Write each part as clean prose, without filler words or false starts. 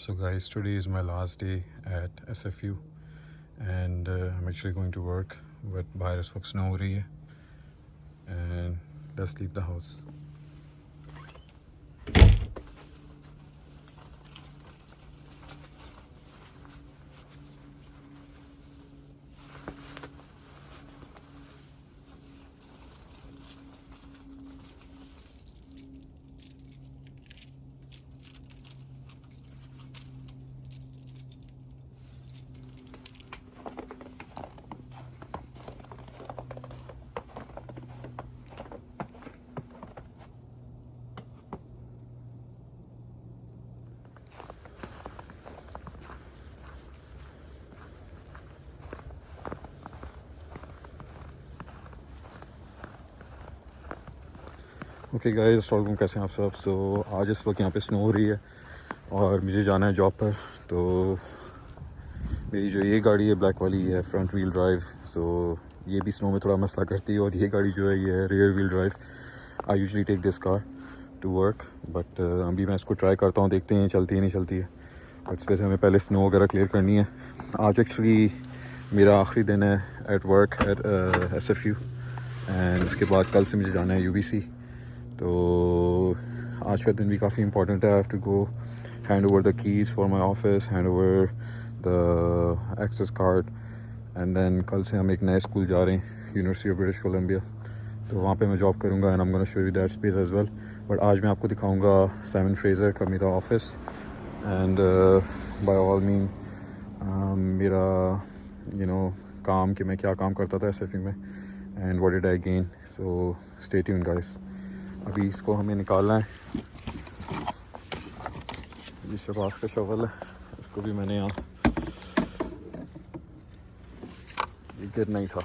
So guys, today is my last day at SFU and I'm actually going to work, but बाहर इस वक्त snow हो रही है and let's leave the house. Okay guys, अस्सलाम वालेकुम, कैसे हैं आप सब। सो आज इस वक्त यहाँ पे स्नो हो रही है और मुझे जाना है जॉब पर। तो मेरी जो ये गाड़ी है ब्लैक वाली है फ्रंट व्हील ड्राइव, सो ये भी स्नो में थोड़ा मसला करती है। और ये गाड़ी जो है ये है rear wheel drive. I usually take this car to work, but अभी मैं इसको ट्राई करता हूँ, देखते हैं चलती है नहीं चलती है। बट इस पर से हमें पहले स्नो वगैरह क्लियर करनी है। आज एक्चुअली मेरा आखिरी दिन है at work at SFU and उसके बाद कल से मुझे जाना है UBC। तो आज का दिन भी काफ़ी इंपॉर्टेंट है। I have to go hand over the keys for my office, hand over the access card and then कल से हम एक नए स्कूल जा रहे हैं, यूनिवर्सिटी ऑफ ब्रिटिश कोलंबिया। तो वहाँ पे मैं जॉब करूँगा and I am gonna show you that space as well. But आज मैं आपको दिखाऊँगा साइमन फ्रेजर का मेरा office and by all mean मेरा काम कि मैं क्या काम करता था SFU में and what did I gain. So stay tuned guys. अभी इसको हमें निकालना है। ये शबास का शवल है, इसको भी मैंने यहाँ ये गिरना ही था।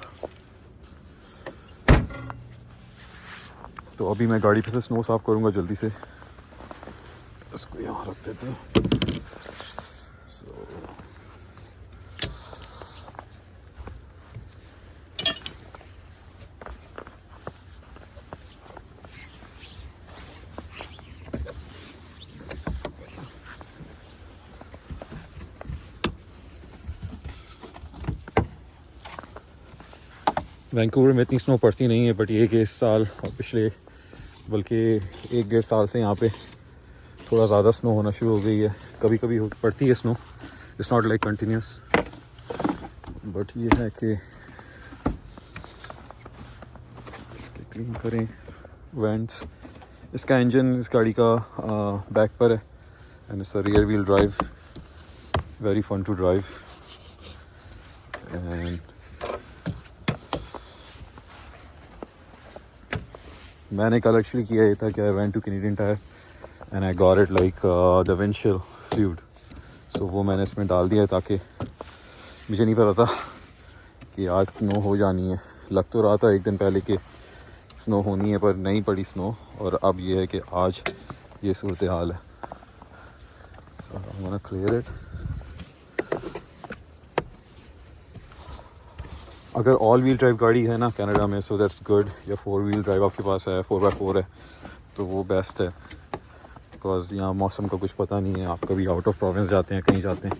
तो अभी मैं गाड़ी पे से स्नो साफ़ करूँगा जल्दी से। इसको यहाँ रख देते हैं। वैंकूवर में इतनी स्नो पड़ती नहीं है, बट ये कि इस साल और पिछले बल्कि 1-1.5 साल से यहाँ पे थोड़ा ज़्यादा स्नो होना शुरू हो गई है। कभी कभी पड़ती है snow, it's not like continuous. But ये है कि इसके क्लीन करें वेंट्स। इसका इंजन इस गाड़ी का बैक पर है and it's a rear wheel drive, very fun to drive. And मैंने कल एक्चुअली किया ये था कि I went to Canadian Tire and I got it like the windshield fluid. So वो मैंने इसमें डाल दिया ताकि मुझे नहीं पता था कि आज स्नो हो जानी है। लग तो रहा था एक दिन पहले कि स्नो होनी है, पर नहीं पड़ी स्नो। और अब ये है कि आज ये सूरत हाल है। So I want to clear it. अगर ऑल व्हील ड्राइव गाड़ी है ना कनाडा में, सो दैट्स गुड। या 4 व्हील ड्राइव आपके पास है, 4x4 है, तो वो बेस्ट है। बिकॉज यहाँ मौसम का कुछ पता नहीं है। आप कभी आउट ऑफ प्रोविंस जाते हैं, कहीं जाते हैं,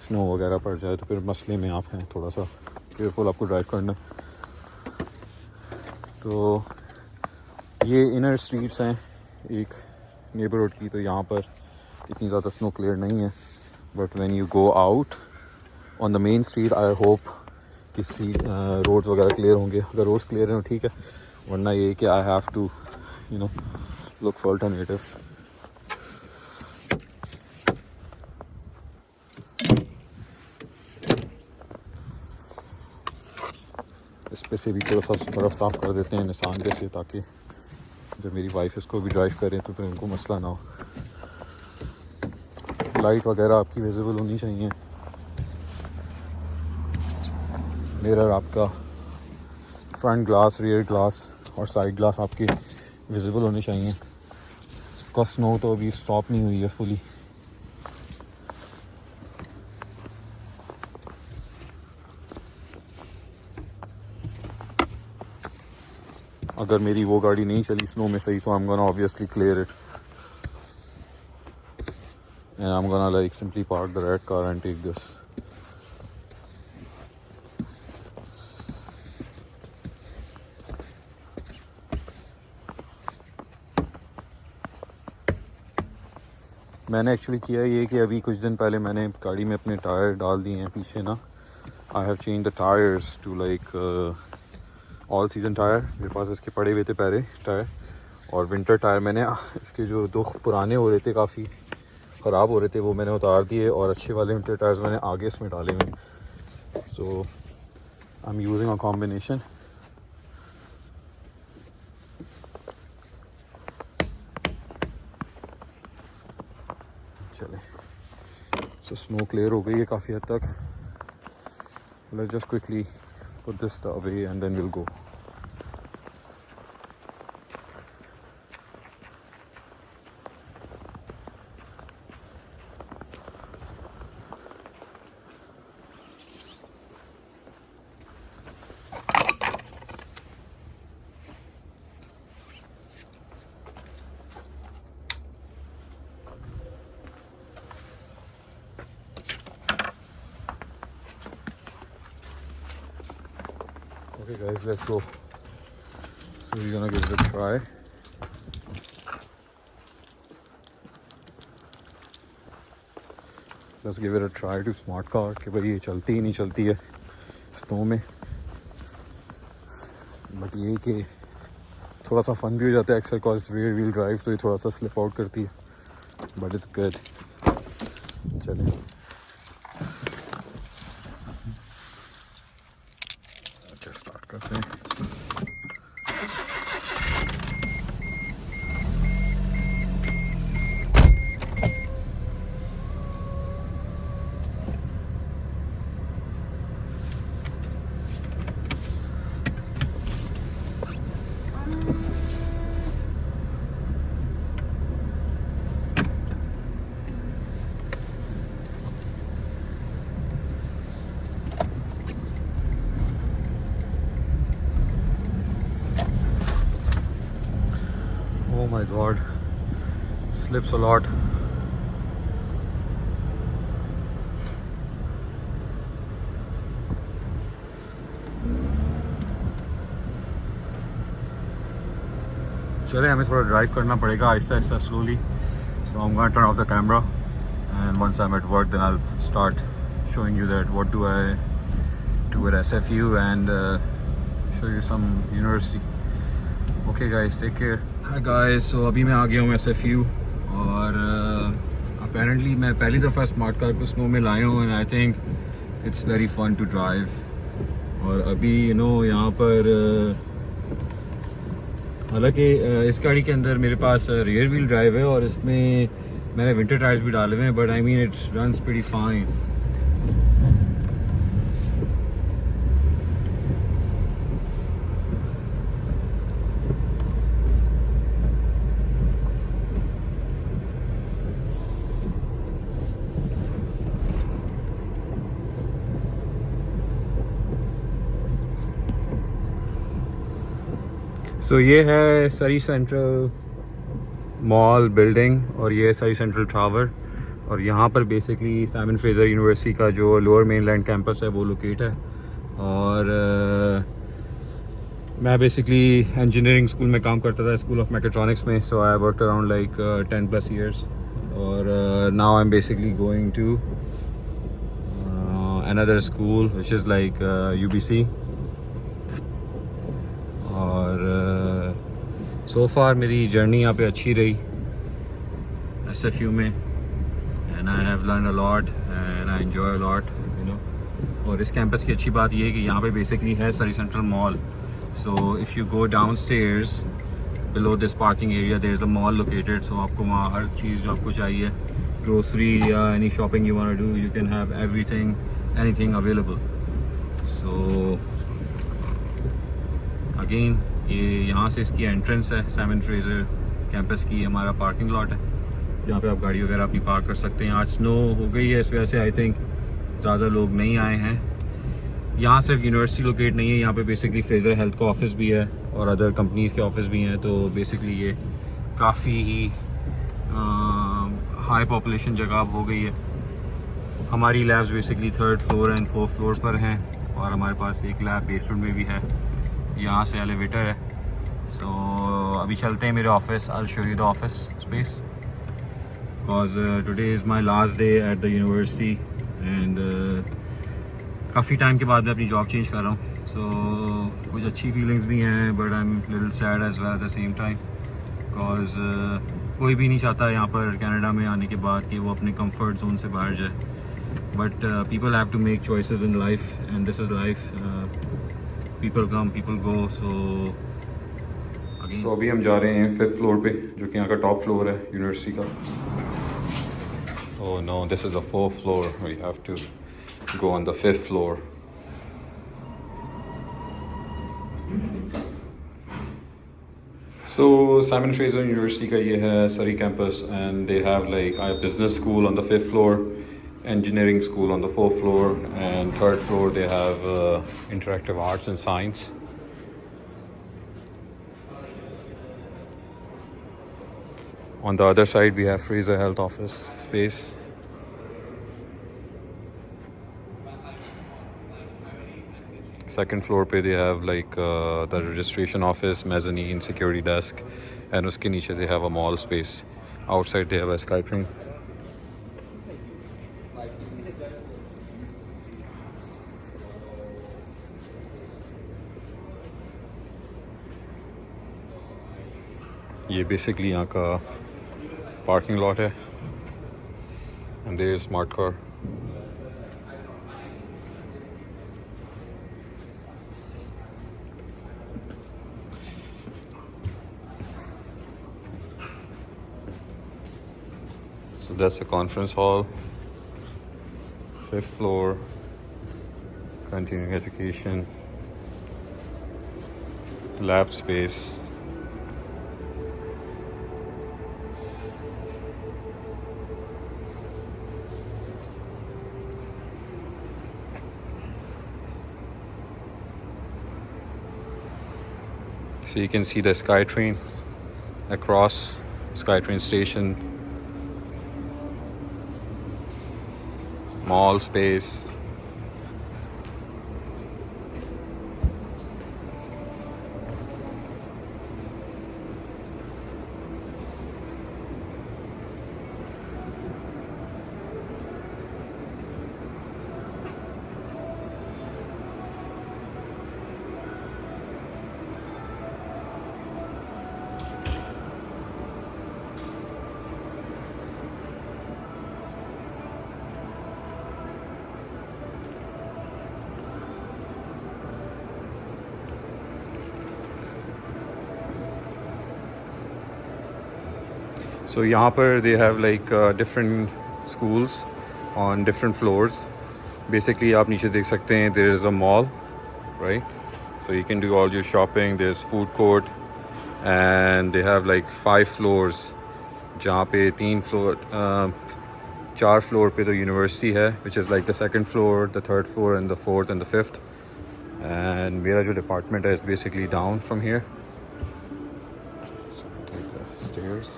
स्नो वगैरह पड़ जाए तो फिर मसले में आप हैं, थोड़ा सा केयरफुल आपको ड्राइव करना। तो ये इनर स्ट्रीट्स हैं एक नेबरहुड की, तो यहाँ पर इतनी ज़्यादा स्नो क्लियर नहीं है। But when you go out on the main street, I hope किसी रोड्स वगैरह क्लियर होंगे। अगर रोड्स क्लियर हैं तो ठीक है, वरना ये कि I have to look for alternative. इस पे से भी थोड़ा सा बर्फ़ साफ़ कर देते हैं निशान पे से, ताकि जब मेरी वाइफ इसको भी ड्राइव करें तो फिर उनको मसला ना हो। लाइट वगैरह आपकी विजिबल होनी चाहिए। मिरर आपका, फ्रंट ग्लास, रियर ग्लास और साइड ग्लास आपके विजिबल होने चाहिए। का स्नो तो अभी स्टॉप नहीं हुई है फुली। अगर मेरी वो गाड़ी नहीं चली स्नो में सही तो आई am gonna obviously clear it. and I'm gonna like simply park the red car and take this. मैंने एक्चुअली किया ये कि अभी कुछ दिन पहले मैंने गाड़ी में अपने टायर डाल दिए हैं पीछे ना. I have change the tyres to like all season tyre. मेरे पास इसके पड़े हुए थे पहले टायर, और विंटर टायर मैंने इसके जो 2 पुराने हो रहे थे, काफ़ी ख़राब हो रहे थे, वो मैंने उतार दिए और अच्छे वाले विंटर टायर्स मैंने आगे इसमें डाले हुए. So I am using a combination. चले, सो स्नो क्लियर हो गई है काफ़ी हद तक. Let's just quickly put this away and then will go. Okay guys, let's go. So we're gonna give it a try. Let's give it a try to smart car कि भाई ये चलती ही नहीं चलती है स्नो में. बट ये कि थोड़ा सा फन भी हो जाता है अक्सर, कॉज रियर व्हील ड्राइव तो ये थोड़ा सा स्लिप आउट करती है, बट इट्स गुड. चलिए स्टार्ट करते हैं. Oh my god, slips a lot. चले, हमें थोड़ा ड्राइव करना पड़ेगा Aahista Aahista, slowly. So I'm going to turn off the camera, and once I'm at work then I'll start showing you that what do I do at SFU and show you some university. Okay guys, take care. Hi guys, so अभी मैं आ गया हूँ SFU, और apparently मैं पहली दफ़ा smart car को snow में लाया हूँ, and I think it's very fun to drive. और अभी यहाँ पर हालांकि इस गाड़ी के अंदर मेरे पास रियर व्हील ड्राइव है और इसमें मैंने विंटर टायर्स भी डाले हुए हैं, but I mean it runs pretty fine. So ये है सरी सेंट्रल मॉल बिल्डिंग, और ये है सरी सेंट्रल टावर, और यहाँ पर बेसिकली साइमन फ्रेजर यूनिवर्सिटी का जो लोअर मेनलैंड कैंपस है वो लोकेट है. और मैं बेसिकली इंजीनियरिंग स्कूल में काम करता था, स्कूल ऑफ मैकेट्रॉनिक्स में. So I worked around like 10+ years, और now I am basically going to another school which is like UBC. और सो फार मेरी जर्नी यहाँ पे अच्छी रही SFU में, and I have learn a lot and I enjoy a lot, और इस कैंपस की अच्छी बात ये है कि यहाँ पे बेसिकली है Surrey Central mall. So if you go down stairs below this parking area there is a mall located. So आपको वहाँ हर चीज़ जो आपको चाहिए, ग्रोसरी या any shopping you want to do, you can have everything, anything available. So again ये यहाँ से इसकी एंट्रेंस है साइमन फ्रेजर कैंपस की. हमारा पार्किंग लॉट है जहाँ पे आप गाड़ी वगैरह अपनी पार्क कर सकते हैं. आज स्नो हो गई है, इस वजह से आई थिंक ज़्यादा लोग नहीं आए हैं. यहाँ सिर्फ यूनिवर्सिटी लोकेट नहीं है, यहाँ पे बेसिकली फ्रेजर हेल्थ का ऑफिस भी है और अदर कंपनीज़ के ऑफिस भी हैं. तो बेसिकली ये काफ़ी ही हाई पॉपुलेशन जगह अब हो गई है। हमारी labs basically 3rd floor and 4th floor पर हैं और हमारे पास एक लैब बेसमेंट में भी है। यहाँ से एलिवेटर है। सो अभी चलते हैं मेरे office. I will show you the office space because today is my last day at the university and काफ़ी टाइम के बाद मैं अपनी जॉब चेंज कर रहा हूँ। सो कुछ अच्छी फीलिंग्स भी हैं but I am little sad as well at the same time because कोई भी नहीं चाहता यहाँ पर कनाडा में आने के बाद कि वो अपने कंफर्ट जोन से बाहर जाए। But people have to make choices in life and this is life. People come people go. So अभी हम जा रहे हैं 5th फ्लोर पे जो कि यहाँ का टॉप फ्लोर है यूनिवर्सिटी का। Oh no, this is the 4th floor. We have to go on the 5th floor. So Simon Fraser University का ये है Surrey campus and they have like a business school on the 5th floor, engineering school on the 4th floor, and 3rd floor they have interactive arts and science. On the other side we have Fraser Health Office space. Second floor पे they have like the registration office, mezzanine, security desk, and उसके नीचे they have a mall space. Outside they have a SkyTrain. ये basically यहाँ का parking lot है, and there is smart car. So that's the conference hall, 5th floor, continuing education, lab space. So you can see the SkyTrain across SkyTrain station. Mall space. So यहाँ पर they have like different schools on different floors. Basically आप नीचे देख सकते हैं there is a mall, right? So you can do all your shopping. There's food court and they have like 5 floors जहाँ पे 3 floor 4 floor पे तो university है which is like the 2nd floor, the 3rd floor and the 4th and the 5th. And मेरा जो department है is basically down from here. So take the stairs.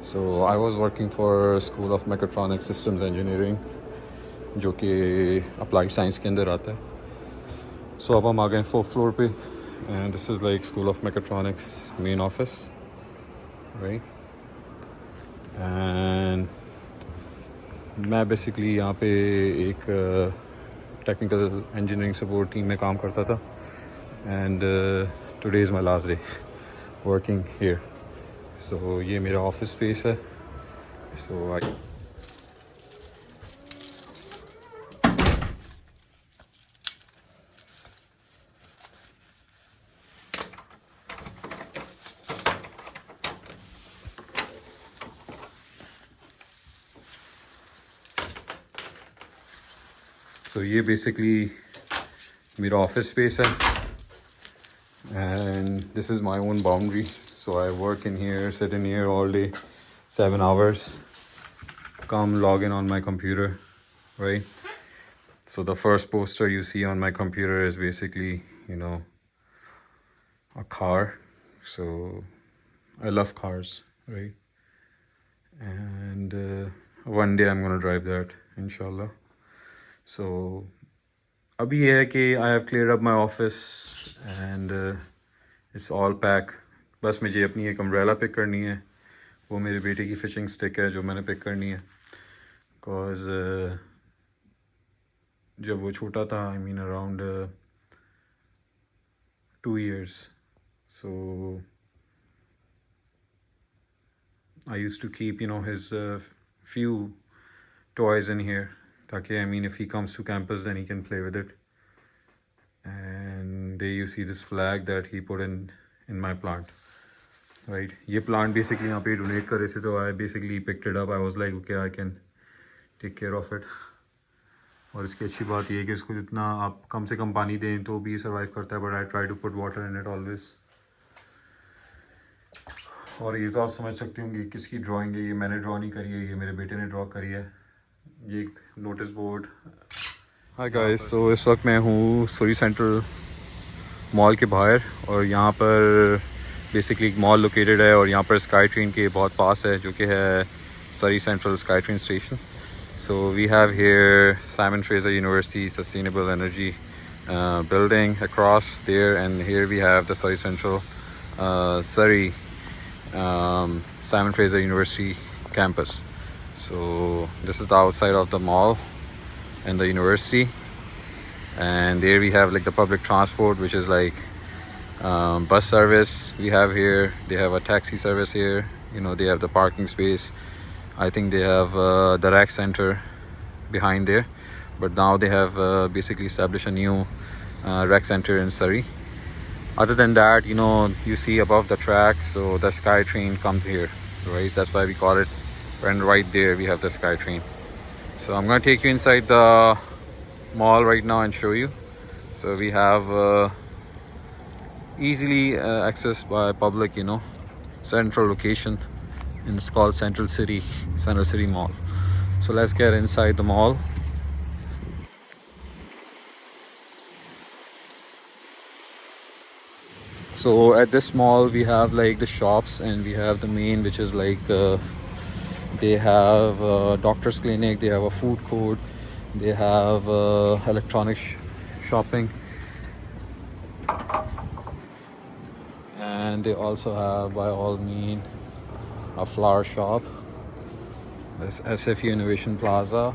So I was working for School of Mechatronics Systems Engineering जो कि Applied Science के अंदर आता है. So अब हम आ गए 4th floor पे and this is like School of Mechatronics main office, right? And मैं basically यहाँ पे एक technical engineering support team में काम करता था and today is my last day working here. So ये मेरा ऑफिस स्पेस है. So ये बेसिकली मेरा ऑफिस स्पेस है and this is my own boundary. So I work in here, sit in here all day, 7 hours, come log in on my computer, right? So the first poster you see on my computer is basically, you know, a car. So I love cars, right? And one day I'm gonna drive that, inshallah. So abhi ye hai कि I have cleared up my office and it's all packed. बस मुझे अपनी एक umbrella pick करनी है. वो मेरे बेटे की फिशिंग स्टिक है जो मैंने पिक करनी है. Cause जब वो छोटा था, I mean around 2 years. So I used to keep, you know, his few toys in here. Taki, I mean, if he comes to campus, then he can play with it. And there you see this flag that he put in my plant. Right? Ye plant basically यहाँ पे donate करे थे, तो I basically picked it up. I was like, okay, I can take care of it. और इसकी अच्छी बात ये है कि इसको जितना आप कम से कम पानी दें तो भी सर्वाइव करता है. But I try to put water in it always. और ये तो आप समझ सकते होंगे किसकी ड्राइंग है. ये मैंने ड्रॉ नहीं करी है, ये मेरे बेटे ने ड्रॉ करी है. ये एक नोटिस बोर्ड. हाय गाइस, सो इस वक्त मैं हूँ सूरी सेंट्रल मॉल के बाहर और यहाँ पर बेसिकली एक मॉल लोकेटेड है और यहाँ पर स्काई ट्रेन के बहुत पास है जो कि है Surrey Central sky train station. So we have here Simon Fraser University sustainable energy building across there, and here we have the Surrey Central Surrey Simon Fraser University campus. So this is the outside of the mall and the university, and there we have like the public transport, which is like bus service we have here. They have a taxi service here, you know, they have the parking space. I think they have the rec center behind there, but now they have basically established a new rec center in Surrey. Other than that, you know, you see above the track, so the sky train comes here, right? That's why we call it. And right there we have the sky train. So I'm going to take you inside the mall right now and show you. So we have easily accessed by public, you know, central location, and it's called Central City Mall. So let's get inside the mall. So at this mall we have like the shops, and we have the main, which is like they have a doctor's clinic, they have a food court, they have electronic shopping, and they also have by all means a flower shop. This SFU Innovation Plaza.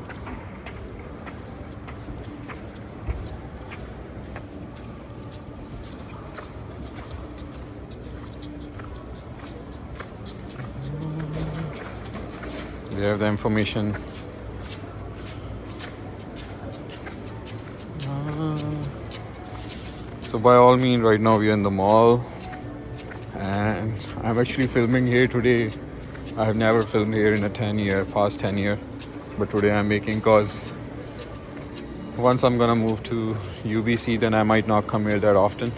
They have the information. So by all means, right now we are in the mall, and I'm actually filming here today. I have never filmed here in a past 10 year, but today I'm making, cause once I'm gonna move to UBC, then I might not come here that often.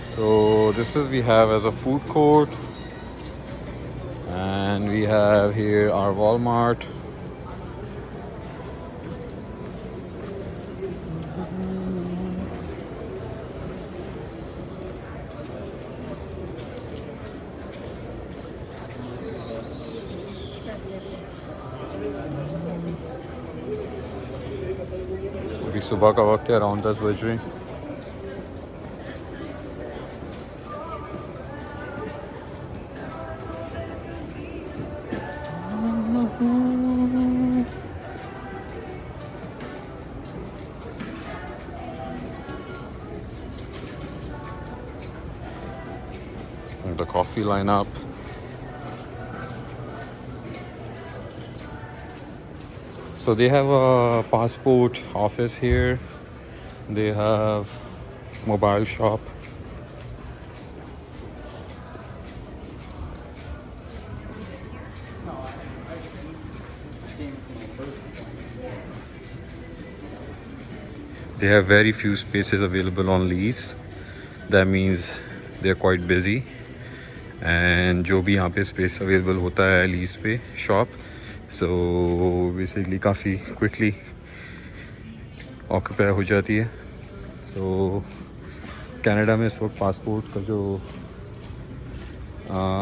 So this is we have as a food court, and we have here our Walmart. अभी सुबह का वक्त है, around 10 बज रहे हैं. The coffee lineup. So they have a passport office here. They have mobile shop. They have very few spaces available on lease. That means they're quite busy. And जो भी यहाँ पे स्पेस अवेलेबल होता है lease पे shop, so basically काफ़ी quickly occupy हो जाती है। सो कनाडा में इस वक्त पासपोर्ट का जो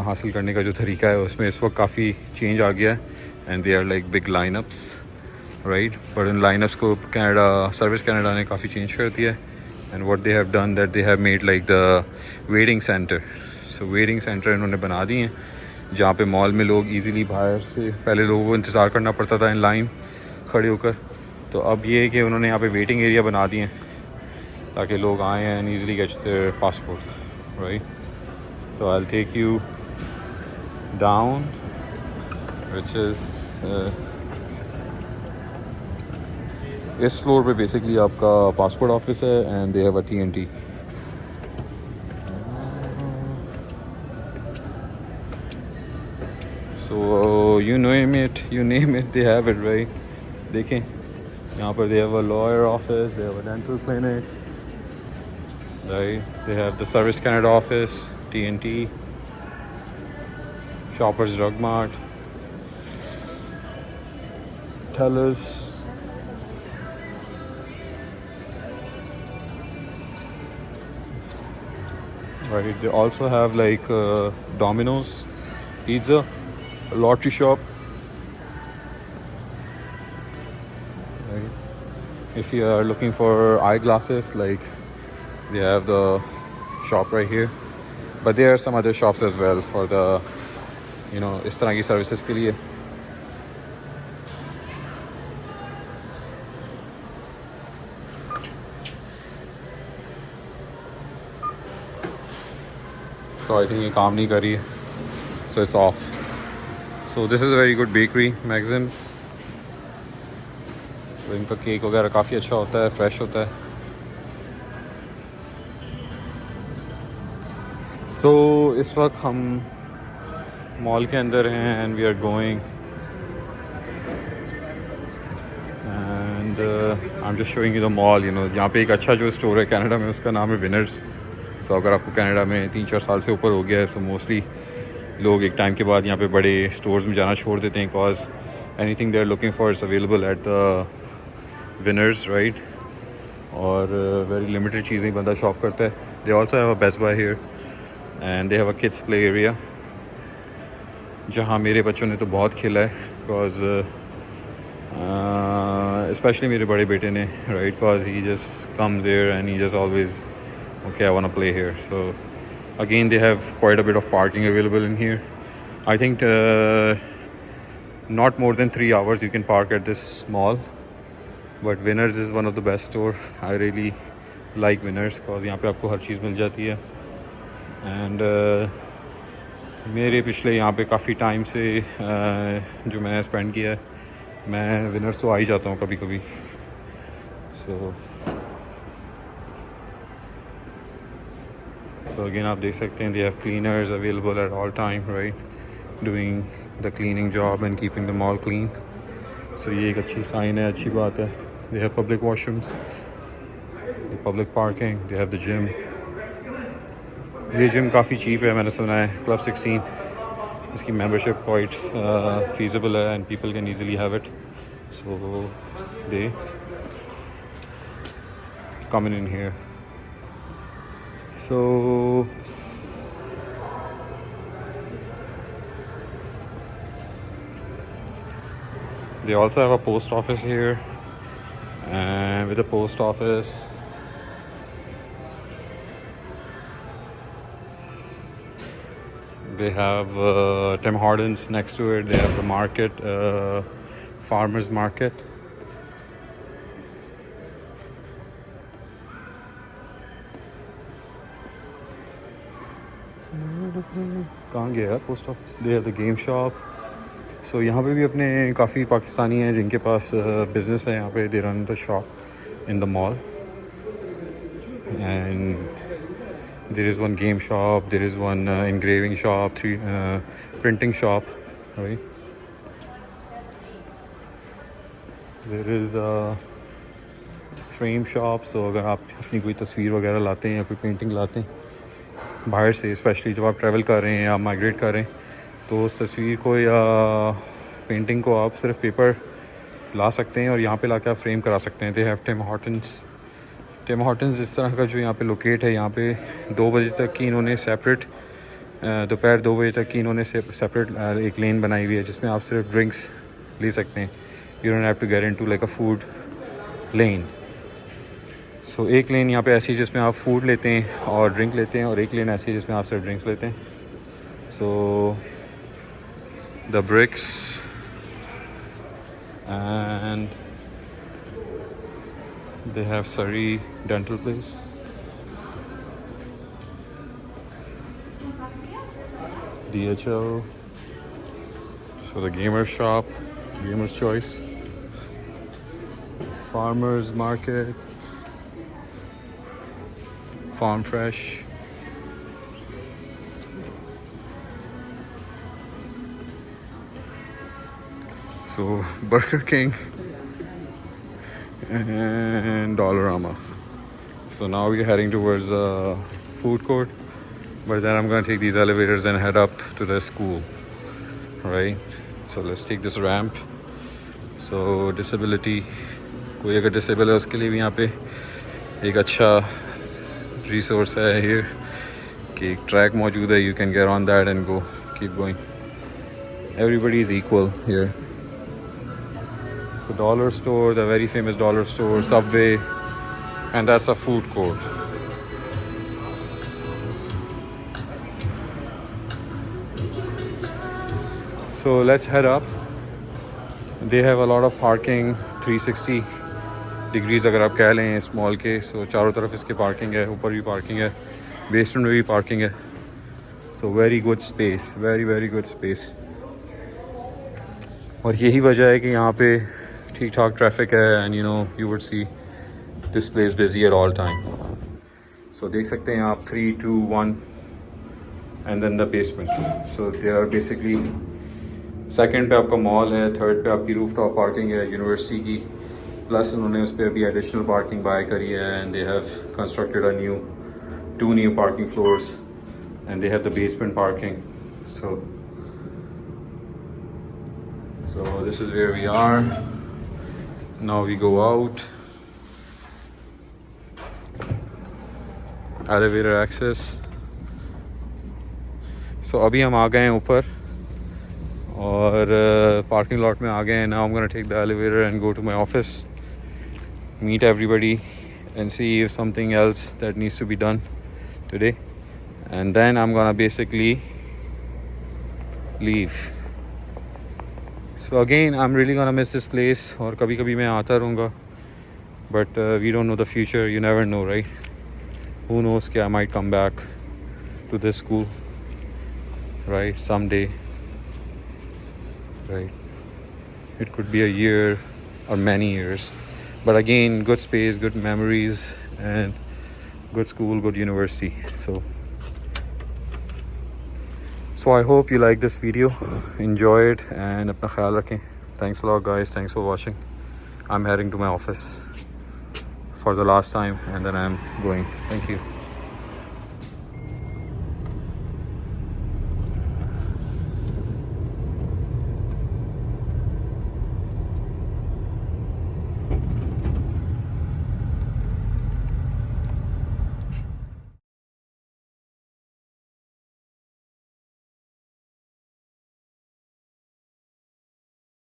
हासिल करने का जो तरीका है उसमें इस वक्त काफ़ी चेंज आ गया है and they are like big lineups, right. But in lineups को कनाडा सर्विस कनाडा ने काफ़ी चेंज कर दिया है and what they have done that they have made like the waiting centre. So waiting centre इन्होंने बना दिए हैं जहाँ पे मॉल में लोग इजीली बाहर से, पहले लोगों को इंतज़ार करना पड़ता था इन लाइन खड़े होकर, तो अब ये है कि उन्होंने यहाँ पे वेटिंग एरिया बना दिए हैं ताकि लोग आएँ and easily get their passport, right. So I will take you down which is इस फ्लोर पे बेसिकली आपका पासपोर्ट ऑफिस है and they have a TNT। So you name it they have it, right. देखें यहाँ पर they have a lawyer office, they have a dental clinic, right. They have the Service Canada office, TNT, Shoppers Drug Mart, tailors, right. They also have like Domino's pizza, a lottery shop, right. If you are looking for eyeglasses, like they have the shop right here, but there are some other shops as well for the इस तरह की services के लिए। So I think ये काम नहीं कर रही है, so it's off. So this is a very good bakery, Maxim's. So इनका केक वगैरह काफ़ी अच्छा होता है, फ्रेश होता है। So इस वक्त हम मॉल के अंदर हैं and we are going and I am just showing you the mall. यहाँ पे एक अच्छा जो स्टोर है कनाडा में, उसका नाम है विनर्स। सो अगर आपको कनाडा में 3-4 साल से ऊपर हो गया है, सो मोस्टली लोग एक टाइम के बाद यहाँ पे बड़े स्टोर्स में जाना छोड़ देते हैं, because anything they are looking for it's available at the Winners, right. और वेरी लिमिटेड चीज़ें ही बंदा शॉप करता है। They also have a Best Buy here and they have a kids play area जहाँ मेरे बच्चों ने तो बहुत खेला है, बिकॉज स्पेशली मेरे बड़े बेटे ने, right, because he just comes here and he just always okay, I want to play here. So again, they have quite a bit of parking available in here. I think not more than 3 hours you can park at this mall, but Winners is one of the best store. I really like Winners because यहाँ पे आपको हर चीज़ मिल जाती है। and मेरे पिछले यहाँ पे काफ़ी टाइम से जो मैंने स्पेंड किया है, मैं विनर्स तो आ ही जाता हूँ कभी कभी। So again आप देख सकते हैं, they have cleaners available at all time, right, doing the cleaning job and keeping the mall clean. So ये एक अच्छी साइन है, अच्छी बात है। They have public washrooms, the public parking, they have the gym. ये जिम काफ़ी cheap है, मैंने सुना है, Club 16, इसकी membership quite feasible है and people can easily have it. So they coming in here. So they also have a post office here, and with the post office they have Tim Hortons next to it. They have the market, farmers market. कहाँ गया post office? They have the game shop. So यहाँ पे भी अपने काफ़ी पाकिस्तानी हैं जिनके पास business है यहाँ पे। They run the shop in the mall and there is one game shop, there is one engraving shop, 3 printing shop, right. There is frame shop. So अगर आप अपनी कोई तस्वीर वगैरह लाते हैं या कोई पेंटिंग लाते हैं बाहर से, स्पेशली जब आप ट्रैवल कर रहे हैं या माइग्रेट कर रहे हैं, तो उस तस्वीर को या पेंटिंग को आप सिर्फ पेपर ला सकते हैं और यहाँ पे लाके आप फ्रेम करा सकते हैं। दे हैव टिम हॉर्टन्स इस तरह का जो यहाँ पे लोकेट है। यहाँ पे 2 बजे तक की इन्होंने सेपरेट, दोपहर 2 बजे तक की इन्होंने सेपरेट एक लेन बनाई हुई है जिसमें आप सिर्फ ड्रिंक्स ले सकते हैं। You don't have to get into like a food lane. So एक लेन यहाँ पे ऐसी है जिसमें आप फूड लेते हैं और ड्रिंक लेते हैं, और एक लेन ऐसी है जिसमें आप सिर्फ ड्रिंक्स लेते हैं। So the bricks and they have Surrey dental place, DHL, so the gamer shop, gamer's choice, farmers market, farm fresh, so Burger King and Dollarama. So now we're heading towards the food court, but then I'm going to take these elevators and head up to the school, right? So let's take this ramp. So disability, कोई अगर disable है उसके लिए भी यहाँ पे एक अच्छा रिसोर्स है here कि एक ट्रैक मौजूद है. You can get on that and go, keep going. Everybody is equal here. So dollar store, the very famous dollar store, Subway, and that's a food court. So let's head up. They have a lot of parking, 360 degrees अगर आप कह लें इस mall के. So चारों तरफ इसके parking है, ऊपर भी पार्किंग है, बेसमेंट में भी पार्किंग है. So very good space, very good space. और यही वजह है कि यहाँ पे ठीक ठाक ट्रैफिक है, and you know you would see this place busy at all time. So देख सकते हैं आप 3, 2, 1 and then the basement. So they are basically, second पे आपका मॉल है, थर्ड पे आपकी रूफटॉप पार्किंग है यूनिवर्सिटी की, प्लस उन्होंने उस पर अभी एडिशनल पार्किंग बाय करी है, and they have constructed a new 2 new parking floors, and they have the basement parking. So this is where we are. Now we go out. Elevator access. So अभी हम आ गए हैं ऊपर और parking lot में आ गए हैं. Now I'm gonna take the elevator and go to my office, meet everybody and see if something else that needs to be done today, and then I'm gonna basically leave. So again, I'm really gonna miss this place. और कभी कभी मैं आता रहूँगा, but we don't know the future. You never know, right? Who knows कि I might come back to this school, right? Someday, right? It could be a year or many years, but again, good space, good memories, and good school, good university. So I hope you like this video, enjoy it, and अपना ख्याल रखें. Thanks a lot guys, thanks for watching. I'm heading to my office for the last time and then I'm going. Thank you.